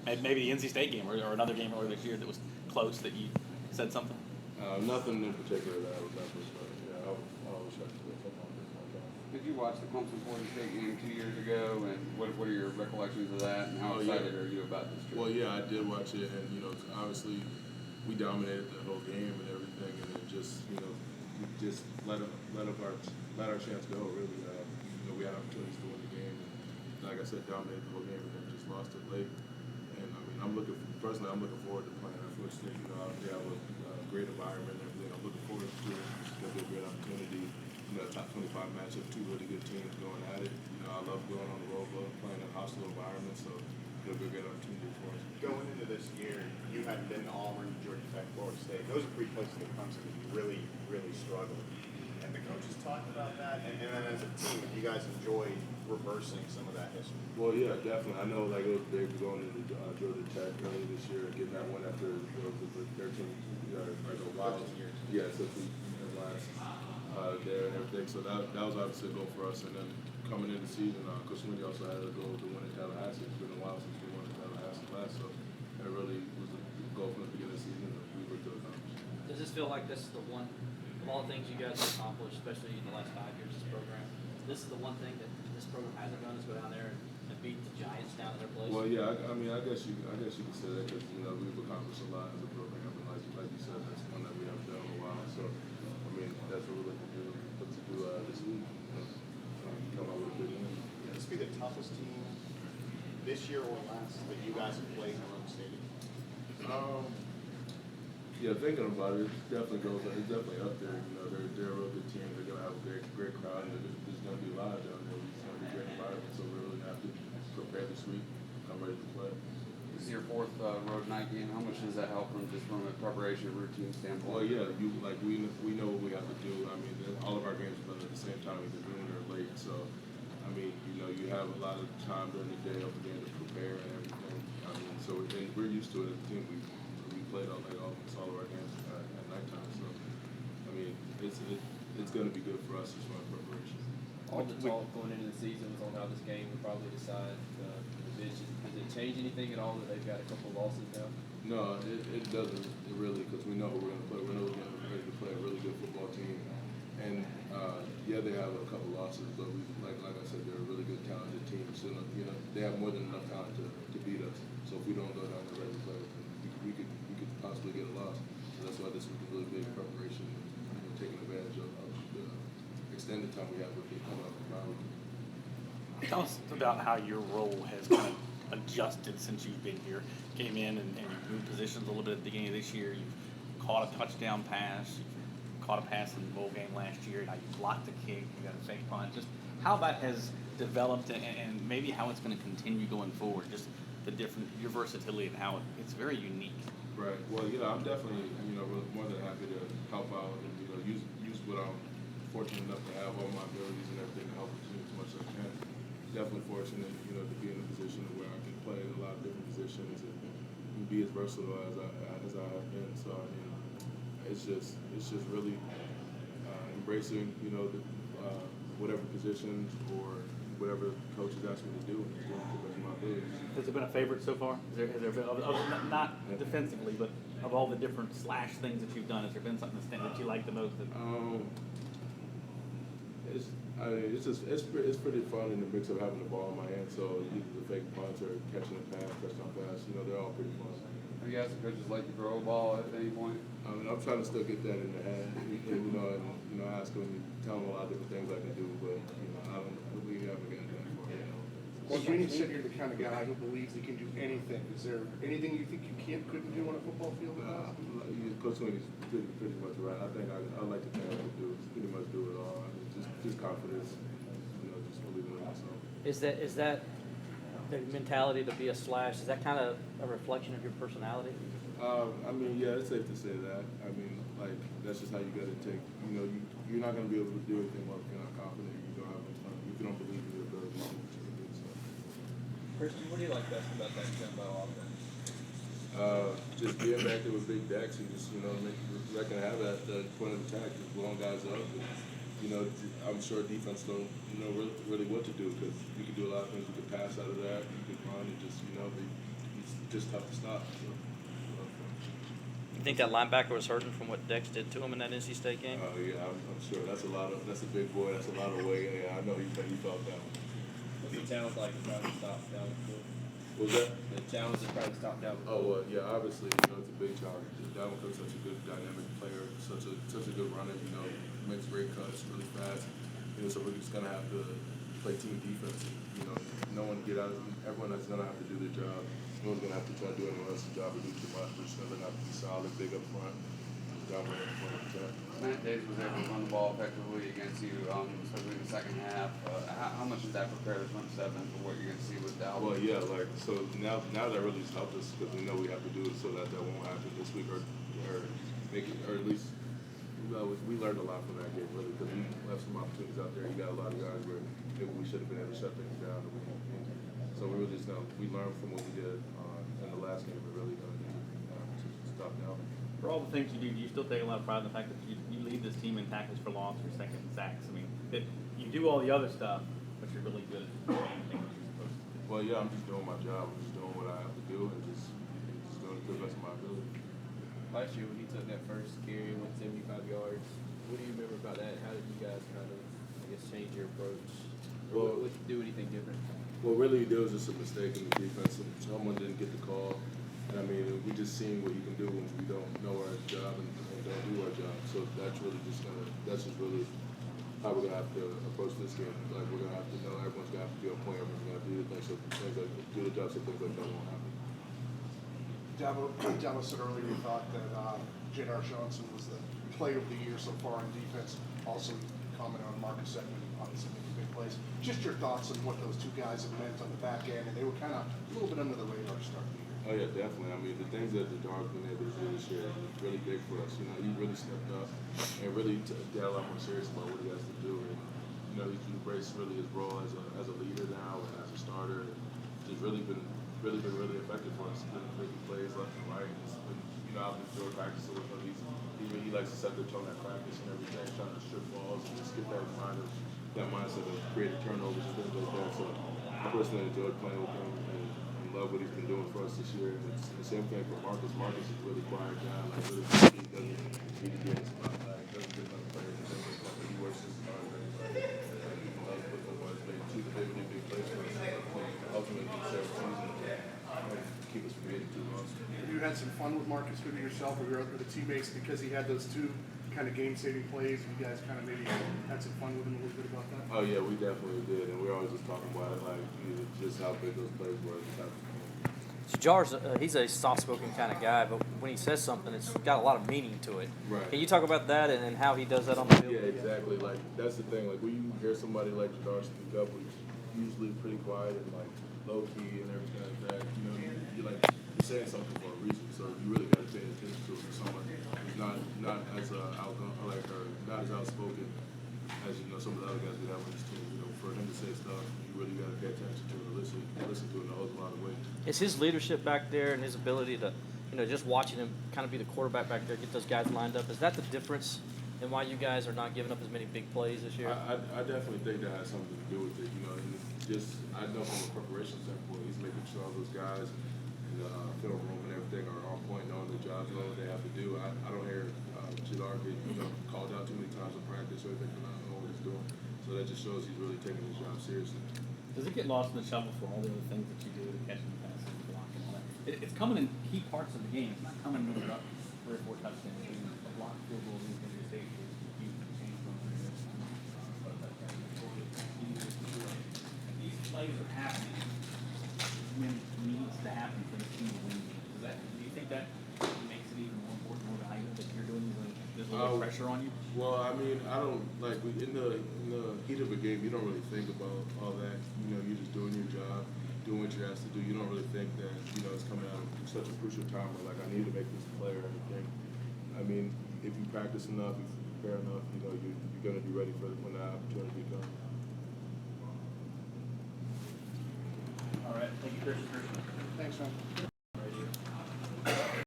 like maybe the NC State game or another game earlier this year that was close that you said something? Nothing in particular that I remember, but yeah, I always try to do football. Did you watch the Clemson-Florida State game 2 years ago, and what are your recollections of that, and how excited are you about this trip? Well, yeah, I did watch it, and obviously we dominated the whole game and everything, and it just we just let our chance go. Really, we had opportunities to win the game, and like I said, dominated the whole game, and then just lost it late. And I mean, I'm looking forward to playing. Unfortunately, they have a great environment and everything. I'm looking forward to it. It's going to be a great opportunity. Top 25 matchup, two really good teams going at it. I love going on the road, playing in a hostile environment, so it'll be a great opportunity for us. Going into this year, you hadn't been to Auburn, Georgia Tech, Florida State. Those are three places that Clemson really, really struggled. And the coaches talked about that, and then as a team, you guys enjoyed reversing some of that history. Well, yeah, definitely. I know it was big going into Georgia Tech earlier this year, getting that one after the 13 years. Yeah, so last there and everything. So that was obviously a goal for us. And then coming into the season, Coach Sweeney also had a goal to win in Tallahassee. It's been a while since we won in Tallahassee last, so that really was a goal from the beginning of the season that we looked to accomplish. Does this feel like this is the one of all the things you guys have accomplished, especially in the last 5 years of this program? This is the one thing that this program hasn't done is go down there and beat the Giants down at their place. Well, yeah, I mean, I guess you could say that because we've accomplished a lot as a program, and like you said, that's one that we haven't done in a while. So, I mean, that's what we're looking to do this week. Come out with a good win. Will this be the toughest team this year or last that you guys have played in their own stadium? Yeah, thinking about it, it's definitely up there. They're a real good team. They're gonna have a great crowd, and there's gonna be live down there. It's gonna be a great environment. So we're really gonna have to prepare this week. I'm ready to play. This is your fourth road night game. How much does that help from just from a preparation routine standpoint? Well, yeah, we know what we have to do. I mean, all of our games are played at the same time. Either noon or late. So, I mean, you have a lot of time during the day of the game to prepare and everything. I mean, so we're used to it as a team. We played all night, almost all of our games at nighttime. So, I mean, it's going to be good for us as far as preparation. All the talk going into the season was on how this game would probably decide the division. Does it change anything at all that they've got a couple of losses now? No, it doesn't really, because we know we're going to play. We know we're ready to play a really good football team. And yeah, they have a couple losses, but like I said, they're a really good, talented team. So they have more than enough talent to beat us. So if we don't go down there ready to play, we could possibly get a loss. So that's why this was a really big preparation, taking advantage of the extended time we have with it coming up the ground. Tell us about how your role has kind of adjusted since you've been here. Came in and you've moved positions a little bit at the beginning of this year. You've caught a touchdown pass. You've caught a pass in the bowl game last year. Now you've blocked a kick. You got a fake punt. Just how that has developed and maybe how it's going to continue going forward. Just your versatility and how it's very unique. Right. Well, I'm definitely more than happy to help out and use what I'm fortunate enough to have, all my abilities and everything to help the team as much as I can. Definitely fortunate, to be in a position where I can play in a lot of different positions and be as versatile as I have been. So it's just really embracing, whatever positions or whatever coaches ask me to do and just doing it to the best of my abilities. Has there been a favorite so far? Has there been, not defensively, but of all the different slash things that you've done, has there been something that you like the most? It's pretty fun in the mix of having the ball in my hand. So either the fake punts or catching a pass, touchdown pass, they're all pretty fun. Have you asked the coaches like to throw a ball at any point? I mean, I'm trying to still get that in the head, and ask them, tell them a lot of different things I can do, but we haven't gotten that far yet. Well, Sweeney said you're the kind of guy who believes he can do anything. Is there anything you think you couldn't do on a football field? Coach Sweeney's pretty much right. I think I like to think I can do pretty much do it all. I mean, just confidence, just believing in myself. Is that the mentality to be a slash? Is that kind of a reflection of your personality? I mean, yeah, it's safe to say that. I mean, that's just how you got to take. You're not going to be able to do anything if you're not confident. If you don't believe in your ability to do what you can do. So. Christian, what do you like best about that jumbo offense? Just being back there with big decks and just I can have that point of attack, just blowing guys up. And, I'm sure defense don't know really what to do because you can do a lot of things. You can pass out of that, you can run, and just just tough to stop. So, You think that linebacker was hurting from what Dex did to him in that NC State game? oh yeah, I'm sure that's a big boy. That's a lot of weight. Yeah, I know he felt that one. What's the challenge like to try to stop Dalvin Cook? What was that? The challenge to try to stop Dalvin Cook. Oh well, yeah. Obviously, it's a big challenge. Dalvin Cook's such a good dynamic player, such a good runner. Makes great cuts, really fast. So we're just gonna have to play team defense. No one get out. Everyone is gonna have to do their job. No one's gonna have to try to do anyone else's job or do too much. We're just gonna have to be solid, big up front, dominate up front. Matt Davis was able to run the ball effectively against you, especially in the second half. How much does that prepare the front seven for what you're going to see with Dalvin? Well, yeah, so now that really has helped us because we know we have to do it so that won't happen this week or make it, or at least we learned a lot from that game really because we left some opportunities out there. You got a lot of guys where maybe we should have been able to shut things down. So we really we learned from what we did in the last game. We're really going to stop Dalvin. For all the things you do still take a lot of pride in the fact that you lead this team in tackles for loss or second and sacks. I mean, you do all the other stuff, but you're really good at the main thing that you're supposed to do. Well, yeah, I'm just doing my job. I'm just doing what I have to do and just doing it to the best of my ability. Last year when he took that first carry and went 75 yards, what do you remember about that? How did you guys kind of, change your approach? Or would you do anything different? Well, really, there was just a mistake in the defense. Someone didn't get the call. And I mean, we just seen what you can do when we don't know our job and don't do our job. So that's just really how we're gonna have to approach this game. Like we're gonna have to know everyone's gonna have to be on point. Everyone's gonna have to do the things so things like do the job so things like that won't happen. Dabo said earlier he thought that J.R. Johnson was the player of the year so far in defense. Also commented on Marcus Edmond, obviously making big plays. Just your thoughts on what those two guys have meant on the back end, and they were kind of a little bit under the radar to start the year. Oh yeah, definitely. I mean, the things that Dar's been able to do this year is really big for us. He really stepped up and really got a lot more serious about what he has to do. And he's embraced really his role as a leader now and as a starter. And just really been really effective for us. He's been making plays left and right. It's been, I've enjoyed practicing with him. He likes to set the tone at practice and everything, trying to strip balls and just get that mindset of creating turnovers and things like that. So I personally enjoyed playing with him. Love what he's been doing for us this year. And it's the same thing for Marcus. Marcus is a really quiet guy. He doesn't need to get his spotlight. Doesn't get other players and things like that. But he works his hard and everybody. He loves football. He's made two big plays for us. Ultimately, he served season and keep us from getting too lost. Have you had some fun with Marcus, maybe yourself or your other teammates, because he had those two kind of game-saving plays? You guys kind of maybe had some fun with him a little bit about that? Oh yeah, we definitely did, and we always just talking about it, just how big those plays were. So Jar's, he's a soft-spoken kind of guy, but when he says something, it's got a lot of meaning to it. Right. Can you talk about that and how he does that on the field? Yeah, exactly. Like that's the thing. Like when you hear somebody like Jadar speak up, he's usually pretty quiet and low key and everything like that. You're saying something for a reason, so you really got to pay attention to someone who's not as outgoing or not as outspoken as some of the other guys we have on this team. For him to say stuff, you really got to pay attention to it and listen to it in a whole lot of ways. Is his leadership back there and his ability to, just watching him kind of be the quarterback back there, get those guys lined up, is that the difference in why you guys are not giving up as many big plays this year? I definitely think that has something to do with it. And I know from a preparation standpoint, he's making sure all those guys in the film room and everything are on point, knowing their jobs, knowing what they have to do. I don't hear Jadar get called out too many times in practice or anything for not knowing what he's doing. So that just shows he's really taking his job seriously. Does it get lost in the shuffle for all the other things that you do, the catching passes, blocking, all that? It's coming in key parts of the game. It's not coming when you're up 3 or 4 touchdowns. A block field goal in the state is huge. Change from these plays are happening when it needs to happen for the team to win. Do you think that makes it even more important, more valuable that you're doing when there's a little pressure on you? Well, I mean, I don't in the heat of a game. You don't really think about all that. You're just doing your job, doing what you're asked to do. You don't really think that it's coming out at such a crucial time where I need to make this play or anything. I mean, if you practice enough, if you prepare enough, you're gonna be ready for when the opportunity comes. All right, thank you, Chris. Thanks, man.